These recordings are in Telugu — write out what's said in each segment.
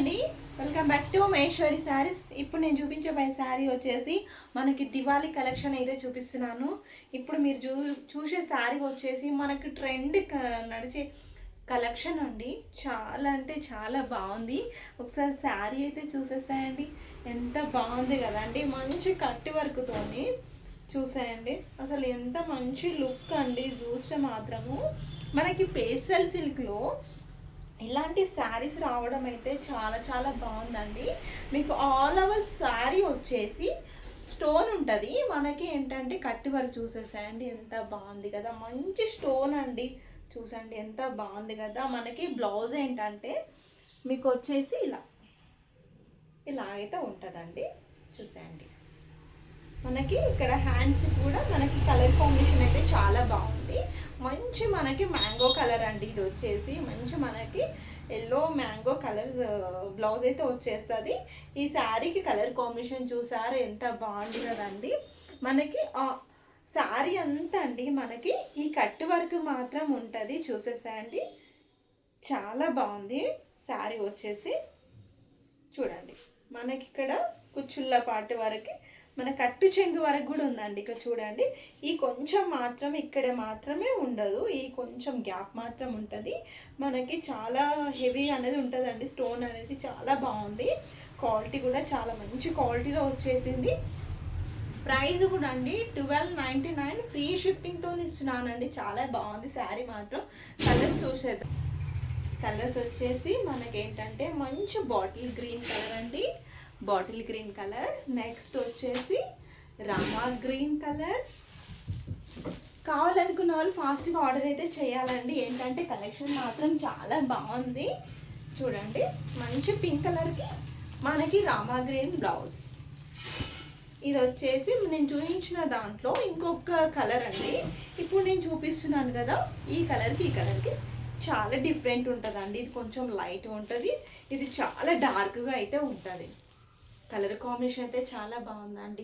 అండి, welcome back to Maheshwari saris. ఇప్పుడు నేను చూపించబోయే శారీ వచ్చేసి మనకి దివాళీ కలెక్షన్ అయితే చూపిస్తున్నాను. ఇప్పుడు మీరు చూసే శారీ వచ్చేసి మనకి ట్రెండ్ నడిచే కలెక్షన్ అండి. చాలా అంటే చాలా బాగుంది. ఒకసారి శారీ అయితే చూసేసాయండి, ఎంత బాగుంది కదండి. మంచి కట్టి వర్క్తోని చూసేయండి, అసలు ఎంత మంచి లుక్ అండి. చూస్తే మాత్రము మనకి పేస్టల్ సిల్క్లో ఇలాంటి శారీస్ రావడం అయితే చాలా చాలా బాగుందండి. మీకు ఆల్ ఓవర్ శారీ వచ్చేసి స్టోన్ ఉంటుంది. మనకి ఏంటంటే కట్టి వర్క్ చూసేసాయండి, ఎంత బాగుంది కదా. మంచి స్టోన్ అండి, చూసండి ఎంత బాగుంది కదా. మనకి బ్లౌజ్ ఏంటంటే మీకు వచ్చేసి ఇలా అయితే ఉంటుందండి. చూసేయండి, మనకి ఇక్కడ హ్యాండ్స్ కూడా మనకి కలర్ కాంబినేషన్ అయితే చాలా బాగుంది. మంచి మనకి మ్యాంగో కలర్ అండి. ఇది వచ్చేసి మంచి మనకి ఎల్లో మ్యాంగో కలర్ బ్లౌజ్ అయితే వచ్చేస్తుంది. ఈ శారీకి కలర్ కాంబినేషన్ చూసారు, ఎంత బాగుంది కదండి. మనకి శారీ అంతా అండి మనకి ఈ కట్ వర్క్ మాత్రం ఉంటుంది. చూసేసాయండి, చాలా బాగుంది శారీ వచ్చేసి. చూడండి, మనకి ఇక్కడ కుచ్చుళ్ళ పాటి వరకు మన కట్టు చెంగు వరకు కూడా ఉందండి. ఇక్కడ చూడండి, ఈ కొంచెం మాత్రం ఇక్కడ మాత్రమే ఉండదు, ఈ కొంచెం గ్యాప్ మాత్రం ఉంటుంది. మనకి చాలా హెవీ అనేది ఉంటుందండి. స్టోన్ అనేది చాలా బాగుంది. క్వాలిటీ కూడా చాలా మంచి క్వాలిటీలో వచ్చేసింది. ప్రైస్ కూడా అండి 1299 ఫ్రీ షిప్పింగ్తో ఇస్తున్నానండి. చాలా బాగుంది శారీ మాత్రం. కలర్స్ చూసేద్దాం. కలర్స్ వచ్చేసి మనకేంటంటే మంచి బాటిల్ గ్రీన్ కలర్ అండి, బాటిల్ గ్రీన్ కలర్. నెక్స్ట్ వచ్చేసి రామా గ్రీన్ కలర్. కావాలనుకున్న వాళ్ళు ఫాస్ట్గా ఆర్డర్ అయితే చేయాలండి, ఏంటంటే కలెక్షన్ మాత్రం చాలా బాగుంది. చూడండి, మంచి పింక్ కలర్కి మనకి రామా గ్రీన్ బ్లౌజ్. ఇది వచ్చేసి నేను చూపించిన దాంట్లో ఇంకొక కలర్ అండి. ఇప్పుడు నేను చూపిస్తున్నాను కదా, ఈ కలర్కి చాలా డిఫరెంట్ ఉంటుందండి. ఇది కొంచెం లైట్ ఉంటుంది, ఇది చాలా డార్క్గా అయితే ఉంటుంది. కలర్ కాంబినేషన్ అయితే చాలా బాగుందండి.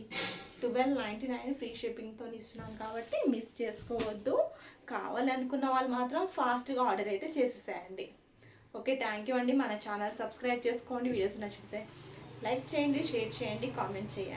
1299 ఫ్రీ షిప్పింగ్తో ఇస్తున్నాను కాబట్టి మిస్ చేసుకోవద్దు. కావాలనుకున్న వాళ్ళు మాత్రం ఫాస్ట్గా ఆర్డర్ అయితే చేసేసేయండి. ఓకే, థ్యాంక్ యూ అండి. మన ఛానల్ సబ్స్క్రైబ్ చేసుకోండి. వీడియోస్ నచ్చితే లైక్ చేయండి, షేర్ చేయండి, కామెంట్ చేయండి.